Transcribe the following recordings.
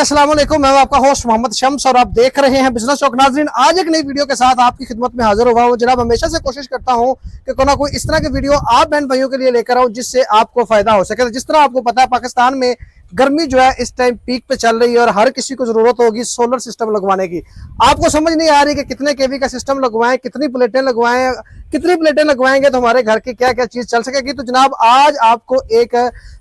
अस्सलाम वालेकुम, मैं आपका होस्ट मोहम्मद शम्स और आप देख रहे हैं बिजनेस टॉक। नाज़रीन, आज एक नई वीडियो के साथ आपकी खिदमत में हाजिर हुआ हूँ। जनाब, हमेशा से कोशिश करता हूँ कि कोई ना कोई इस तरह की वीडियो आप बहन भाइयों के लिए लेकर आऊँ जिससे आपको फायदा हो सके। जिस तरह आपको पता है, पाकिस्तान में गर्मी जो है इस टाइम पीक पे चल रही है और हर किसी को जरूरत होगी सोलर सिस्टम लगवाने की। आपको समझ नहीं आ रही कि कितने केवी का सिस्टम लगवाएं, कितनी प्लेटें लगवाएं, कितनी प्लेटें लगवाएंगे तो हमारे घर की क्या क्या चीज चल सकेगी। तो जनाब, आज आपको एक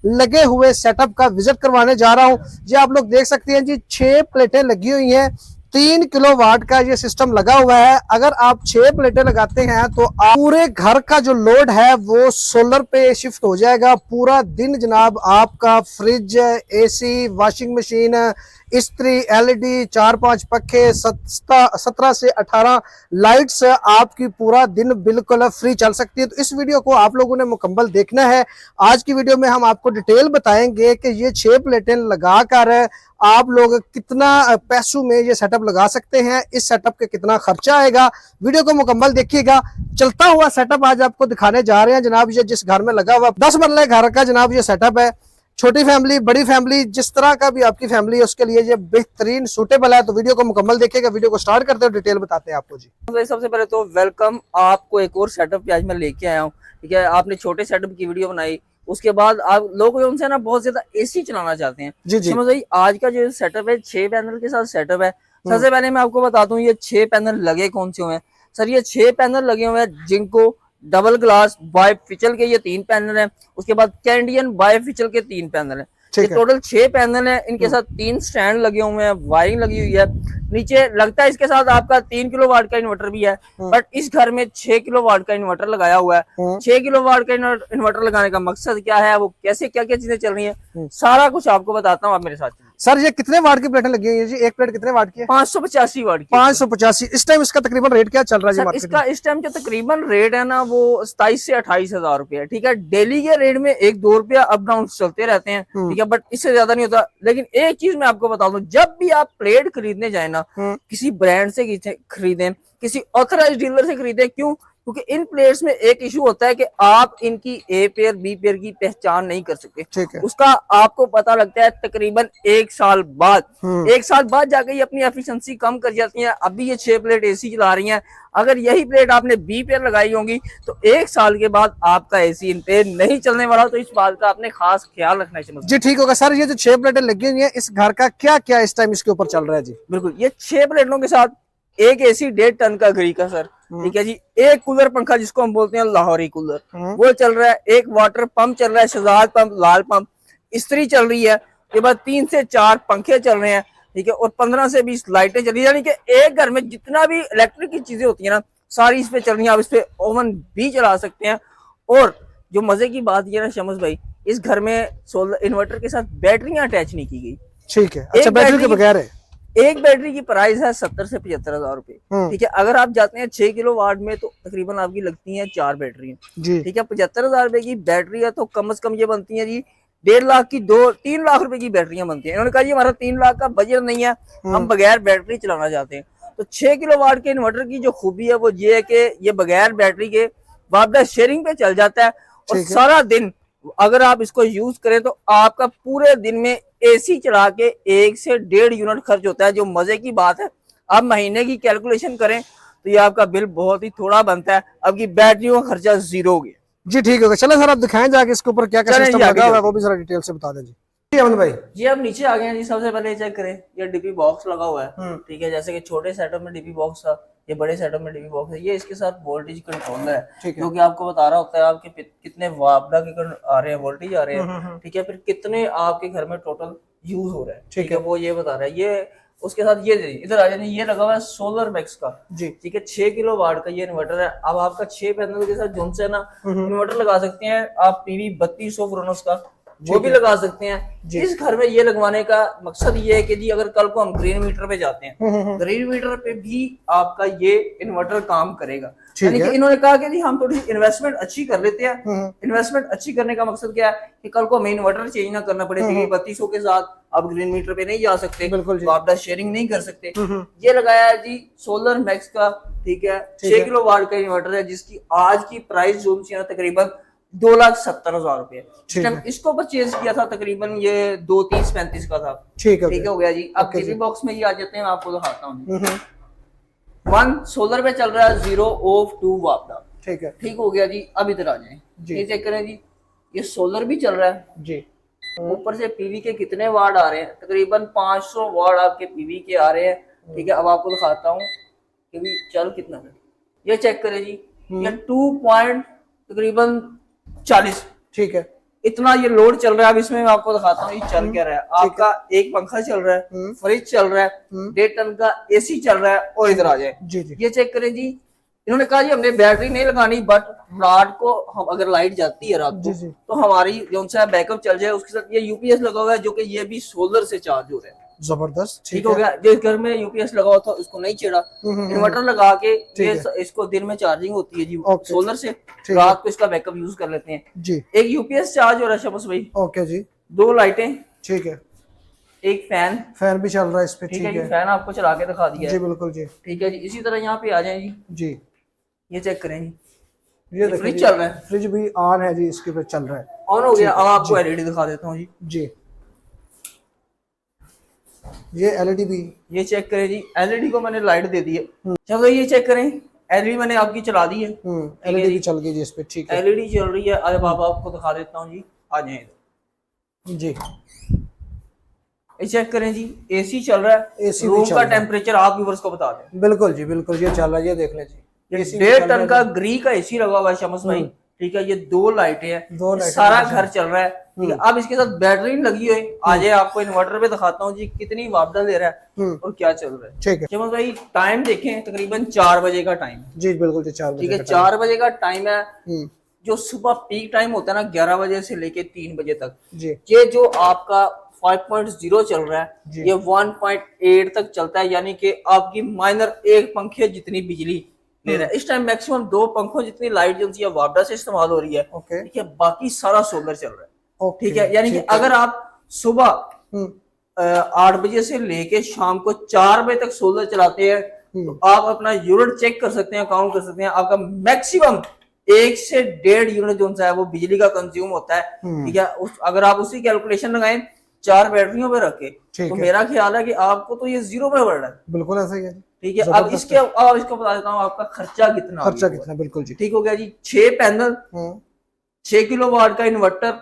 लगे हुए सेटअप का विजिट करवाने जा रहा हूं। जी, आप लोग देख सकते हैं जी, 6 प्लेटें लगी हुई हैं। 3 किलोवाट का ये सिस्टम लगा हुआ है। अगर आप 6 प्लेटें लगाते हैं तो पूरे घर का जो लोड है वो सोलर पे शिफ्ट हो जाएगा। पूरा दिन जनाब आपका फ्रिज, एसी, वॉशिंग मशीन, इस्त्री, एलईडी, 4-5 पखे, 17 से 18 लाइट्स आपकी पूरा दिन बिल्कुल फ्री चल सकती है। तो इस वीडियो को आप लोगों ने मुकम्मल देखना है। आज की वीडियो में हम आपको डिटेल बताएंगे कि ये 6 प्लेटें लगाकर आप लोग कितना पैसों में ये सेटअप लगा सकते हैं, इस सेटअप के कितना खर्चा आएगा। वीडियो को मुकम्मल देखिएगा। चलता हुआ सेटअप आज आपको दिखाने जा रहे हैं जनाब। ये जिस घर में लगा हुआ 10 मरले घर का जनाब ये सेटअप है। छोटी फैमिली, बड़ी फैमिली, जिस तरह का भी आपकी फैमिली है उसके लिए ये बेहतरीन सूटेबल है। तो वीडियो को मुकम्मल देखिएगा। वीडियो को स्टार्ट करते हैं, डिटेल बताते हैं आपको। जी, सबसे पहले तो वेलकम, आपको एक और सेटअप पे आज मैं लेके आया हूँ। ठीक है, आपने छोटे सेटअप की वीडियो बनाई, उसके बाद आप लोग उनसे ना बहुत ज्यादा एसी चलाना चाहते हैं। जी जी, समझ आई। आज का जो सेटअप है 6 पैनल के साथ सेटअप है। सबसे पहले मैं आपको बता दूं ये 6 पैनल लगे कौन से हुए हैं। सर, ये 6 पैनल लगे हुए हैं जिनको डबल ग्लास बाइफिचल के ये 3 पैनल है। उसके बाद कैंडियन बाइफिचल के 3 पैनल है। ये टोटल 6 पैनल है। इनके साथ 3 स्टैंड लगे हुए हैं, वायरिंग लगी हुई है। नीचे लगता है इसके साथ आपका 3 किलोवाट का इन्वर्टर भी है, बट इस घर में 6 किलोवाट का इन्वर्टर लगाया हुआ है। 6 किलोवाट का इन्वर्टर लगाने का मकसद क्या है, वो कैसे क्या क्या चीजें चल रही है, सारा कुछ आपको बताता हूँ। आप मेरे साथ सर, ये कितने वाट की प्लेटें लगी हुई है जी? एक प्लेट कितने वाट की है? 585 वाट की। 585। इस टाइम इसका तकरीबन रेट क्या चल रहा है जी मार्केट में? इसका इस टाइम जो तकरीबन रेट है ना वो 27 से 28 हजार रुपया। ठीक है, डेली के रेट में 1-2 रुपया अप डाउन चलते रहते हैं। ठीक है, बट इससे ज्यादा नहीं होता। लेकिन एक चीज मैं आपको बता दूं, जब भी आप प्लेट खरीदने जाए ना, किसी ब्रांड से खरीदें, किसी ऑथराइज्ड डीलर से खरीदें। क्यों? क्योंकि इन प्लेयर्स में एक इशू होता है कि आप इनकी ए पेयर बी पेयर की पहचान नहीं कर सकते। ठीक है, उसका आपको पता लगता है तकरीबन 1 साल बाद। 1 साल बाद जाके ये अपनी एफिशिएंसी कम कर जाती हैं। अभी ये 6 प्लेट एसी चला रही हैं। अगर यही प्लेट आपने बी पेयर लगाई होंगी तो 1 साल के बाद आपका एसी इन पे नहीं चलने वाला। तो इस बात का आपने खास ख्याल रखना चाहिए जी। ठीक होगा सर। ये जो 6 प्लेटें लगी हुई है, इस घर का क्या क्या इस टाइम इसके ऊपर चल रहा है जी? बिल्कुल, ये 6 प्लेटों के साथ एक एसी 1.5 टन का घड़ी का सर। ठीक है जी, एक कूलर पंखा जिसको हम बोलते हैं लाहौरी कूलर, वो चल रहा है। एक वाटर पंप चल रहा है, शहजाद पंप, लाल पंप, इस्त्री चल रही है। के बाद 3 से 4 पंखे चल रहे हैं। ठीक है, और 15 से 20 लाइटें चल रही है। यानी कि एक घर में जितना भी इलेक्ट्रिक की चीजें होती है ना, सारी इस पे चल रही है। आप इस पे ओवन भी चला सकते हैं। और जो मजे की बात ये ना शमस भाई, इस घर में सोलर इन्वर्टर के साथ बैटरियां अटैच नहीं की गई। ठीक है, अच्छा, बैटरी के बगैर है। एक बैटरी की प्राइस है 70 से 75 हजार रुपए। ठीक है, अगर आप जाते हैं 6 किलो वाट में तो तकरीबन आपकी लगती हैं 4 बैटरी। ठीक है, 75 हजार रुपए की बैटरी है तो कम से कम ये बनती है जी 1.5 लाख की 2-3 लाख रुपए की बैटरियां बनती हैं। इन्होंने कहा जी हमारा 3 लाख का बजट नहीं है, हम बगैर बैटरी चलाना चाहते हैं। तो 6 किलो वाट के इन्वर्टर की जो खूबी है वो ये है कि ये बगैर बैटरी के वापदा शेयरिंग पे चल जाता है। और सारा दिन अगर आप इसको यूज करें तो आपका पूरे दिन में एसी चला के 1 से 1.5 यूनिट खर्च होता है। जो मजे की बात है, आप महीने की कैलकुलेशन करें तो ये आपका बिल बहुत ही थोड़ा बनता है। आपकी बैटरियों का खर्चा 0 हो गया जी। ठीक होगा, चलो सर आप दिखाएं जाके इसके ऊपर क्या क्या सिस्टम लगा हुआ है, वो भी जरा डिटेल से बता दें जी। अमन भाई जी, अब नीचे आ गए हैं जी। सबसे पहले चेक करें, ये डीपी बॉक्स लगा हुआ है। ठीक है, जैसे कि छोटे सेटअप में डीपी बॉक्स था, ये बड़े सेटअप में डीपी बॉक्स है। ये इसके साथ वोल्टेज कंट्रोलर है, जो कि आपको बता रहा होता है आपके कितने वापडा के आ रहे हैं, वोल्टेज आ रहे हैं। ठीक है, फिर कितने आपके घर में टोटल यूज हो रहा है। ठीक है, वो ये बता रहा है। ये उसके साथ ये इधर आ जाए, ये लगा हुआ है सोलर मैक्स का जी। ठीक है, 6 किलो वाट का ये इन्वर्टर है। अब आपका 6 पैनल के साथ जोन से ना इन्वर्टर लगा सकते हैं आप। पीवी 3200 फ्रोनस का वो भी लगा सकते हैं। इस घर में ये लगवाने का मकसद ये है कि जी अगर कल को हम ग्रीन मीटर पे जाते हैं, ग्रीन मीटर पे भी आपका ये इन्वर्टर काम करेगा। यानी कि इन्होंने कहा कि जी हम थोड़ी इन्वेस्टमेंट अच्छी कर लेते हैं। इन्वेस्टमेंट अच्छी करने का मकसद क्या है कि कल को हमें इन्वर्टर चेंज ना करना पड़े। 3200 के साथ आप ग्रीन मीटर पे नहीं जा सकते, तो आप शेयरिंग नहीं कर सकते। ये लगाया है जी सोलर मैक्स का। ठीक है, 6 किलो वाट का इन्वर्टर है जिसकी आज की प्राइस जो तकरीबन 2,70,000 रुपए। ठीक है। इसको परचेज किया था तकरीबन ये 2,30-35 का था। ठीक है, ठीक हो गया जी। अब ओके टीवी जी। बॉक्स में ये आ जाते हैं, मैं आपको दिखाता हूँ। 1 सोलर पे चल रहा है, 0 ऑफ 2 वापदा। ठीक है ठीक हो गया जी। अब इधर आ जाए, जी। ये चेक करें जी, ये सोलर भी चल रहा है जी। ऊपर से पीवी के कितने वाट आ रहे हैं, तकरीबन 500 वाट आपके पीवी के आ रहे हैं। ठीक है, अब आपको दिखाता हूँ कि भी चल कितना है। ये चेक करें जी, ये 2 पॉइंट तकरीबन 40, ठीक है, इतना ये लोड चल रहा है। अब इसमें मैं आपको दिखाता हूँ ये चल क्या रहा है। आपका एक पंखा चल रहा है, फ्रिज चल रहा है, 1.5 टन का एसी चल रहा है। और इधर आ जाए जी जी। ये चेक करें जी, इन्होंने कहा जी हमने बैटरी नहीं लगानी, बट रात को हम अगर लाइट जाती है रात को जी। तो हमारी जो सा बैकअप चल जाए। उसके साथ ये यूपीएस लगा हुआ है, जो कि ये भी सोलर से चार्ज हो रहा है। जबरदस्त। ठीक हो गया। जिस घर में यूपीएस लगा हुआ था उसको नहीं छेड़ा, इन्वर्टर लगा के ये इसको दिन में चार्जिंग होती है जी सोलर से, रात को इसका बैकअप यूज कर लेते हैं जी। एक यूपीएस चार्ज हो रहा है शमस भाई। ओके जी। 2 लाइटें, ठीक है, एक फैन भी चल रहा है इस पे। ठीक है जी। फैन आपको चला के दिखा दिया जी, है। बिल्कुल जी। ठीक है जी। इसी तरह यहाँ पे आ जाए जी, जी, ये चेक करें जी, ये फ्रिज चल रहा है, फ्रिज भी ऑन है जी, इसके पे चल रहा है, ऑन हो गया। अब आपको एलईडी दिखा देता हूँ जी। जी। ये एलईडी भी, ये चेक करें जी, एलईडी को मैंने लाइट दे दी है। चलो ये चेक करें, एलईडी मैंने आपकी चला दी है। एलईडी भी चल गई जी इस पे। ठीक है, एलईडी चल रही है। अब आपको दिखा देता हूँ जी, आ जाए जी। ये चेक करें जी, एसी चल रहा है, एसी रूम का टेम्परेचर आप व्यूअर्स को बता दें। बिल्कुल जी, बिल्कुल ये चल रहा है, ये देख लें जी। ये 1.5 टन का ग्री का एसी लगा हुआ है शमस भाई। ठीक है, ये 2 लाइटें हैं, सारा घर चल रहा है। ठीक है, अब इसके साथ बैटरी लगी हुई। आज आपको इन्वर्टर पे दिखाता हूँ जी कितनी वापदा दे रहा है और क्या चल रहा है। ठीक है शमस भाई, टाइम देखें, तकरीबन 4 बजे का टाइम जी। बिल्कुल जी, 4 बजे। ठीक है, 4 बजे का टाइम है। जो सुबह पीक टाइम होता है ना, 11 बजे से लेके 3 बजे तक जी, ये जो आपका 5.0 चल रहा है, ये 1.8 तक चलता है। यानी कि आपकी माइनर एक पंखे जितनी बिजली ले रहा है। इस टाइम मैक्सिमम 2 पंखों जितनी लाइट जो है वापडा से इस्तेमाल हो रही है। ठीक है, बाकी सारा सोलर चल रहा है। ठीक है, यानी कि अगर आप सुबह 8 बजे से लेके शाम को 4 बजे तक सोलर चलाते हैं तो आप अपना यूनिट चेक कर सकते हैं, काउंट कर सकते हैं। आपका मैक्सिमम 1 से 1.5 यूनिट जो है वो बिजली का कंज्यूम होता है। ठीक है, अगर आप उसी कैलकुलेशन लगाएं 4 बैटरियों पे रखे तो मेरा ख्याल है कि आपको तो ये 0 पे बढ़ रहा है। बिल्कुल ऐसा ही है। ठीक है, अब इसको बता देता हूँ आपका खर्चा कितना। बिल्कुल जी। ठीक हो गया जी। 6 पैनल, 6 किलोवाट का इन्वर्टर,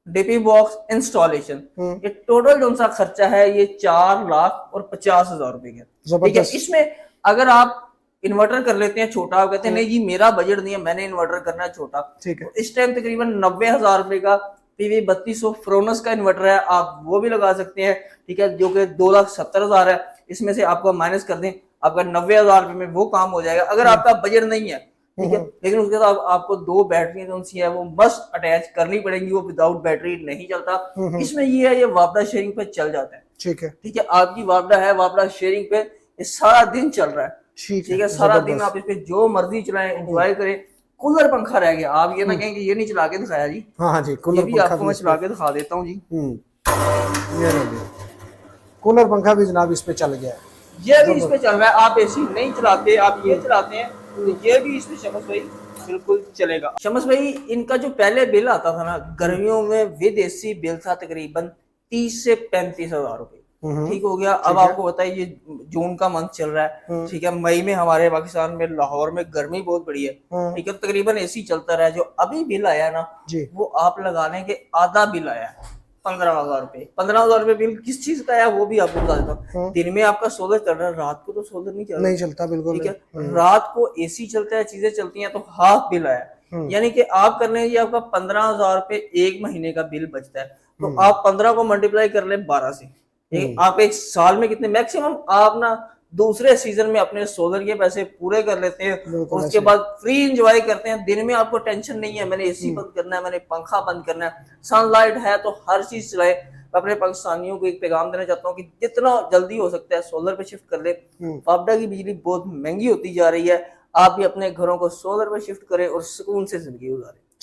डीपी बॉक्स, इंस्टॉलेशन, ये टोटल जो सा खर्चा है ये 4,50,000 रुपए का। ठीक है, इसमें अगर आप इन्वर्टर कर लेते हैं छोटा, आप कहते हैं नहीं जी मेरा बजट नहीं है, मैंने इन्वर्टर करना है छोटा। ठीक है, इस टाइम तकरीबन 90,000 रुपए का पीवी 3200 फ्रोनस का इन्वर्टर है, आप वो भी लगा सकते हैं। ठीक है, जो कि 2,70,000 है। इसमें से आपको माइनस कर दें, आपका 90,000 रुपए में वो काम हो जाएगा अगर आपका बजट नहीं है। ठीक है, लेकिन उसके बाद आपको 2 बैटरी जो है वो मस्ट अटैच करनी पड़ेंगी, वो विदाउट बैटरी नहीं चलता। इसमें ये है, ये वापडा शेयरिंग पे चल जाता है। ठीक है, आपकी वापडा है, वापडा शेयरिंग पे ये सारा दिन चल रहा है। ठीक है, सारा दिन आप इस पे जो मर्जी चलाएं, एंजॉय करें। कूलर पंखा रह गया, आप ये ना कहें कि ये नहीं चला के दिखाया जी। हाँ जी, कूलर भी आपको मैं चला के दिखा देता हूँ जी। ये कूलर पंखा भी जनाब इस पे चल गया है, ये भी इस पे चल रहा है। आप एसी नहीं चलाते, आप ये चलाते हैं तो ये भी इसमें शमस भाई बिल्कुल चलेगा। शमस भाई, इनका जो पहले बिल आता था ना गर्मियों में विद एसी बिल था तकरीबन 30 से 35,000 रुपए। ठीक हो गया। अब आपको बताइए ये जून का मंथ चल रहा है। ठीक है, मई में हमारे पाकिस्तान में लाहौर में गर्मी बहुत बड़ी है। ठीक है, तकरीबन एसी चलता रहा। जो अभी बिल आया ना वो आप लगाने के आधा बिल आया है, 15,000 रुपए। 15,000 रुपए बिल किस चीज का है वो भी आपको बता देता हूँ। दिन में आपका सोलर चल रहा है, रात को तो सोलर नहीं चलता। बिल्कुल। ठीक है, रात को एसी चलता है, चीजें चलती हैं, तो हाफ बिल आया। यानी कि आप करने ये आपका 15,000 रुपए 1 महीने का बिल बचता है। तो आप 15 को मल्टीप्लाई कर ले 12 से, आप 1 साल में कितने मैक्सिमम आप ना दूसरे सीजन में अपने सोलर के पैसे पूरे कर लेते हैं। उसके बाद फ्री एंजॉय करते हैं। दिन में आपको टेंशन नहीं है मैंने एसी बंद करना है, मैंने पंखा बंद करना है, सनलाइट है तो हर चीज चलाए। मैं अपने पाकिस्तानियों को एक पैगाम देना चाहता हूँ कि जितना जल्दी हो सकता है सोलर पे शिफ्ट कर ले। वापडा की बिजली बहुत महंगी होती जा रही है, आप भी अपने घरों को सोलर पे शिफ्ट करें और सुकून से जिंदगी गुजारें।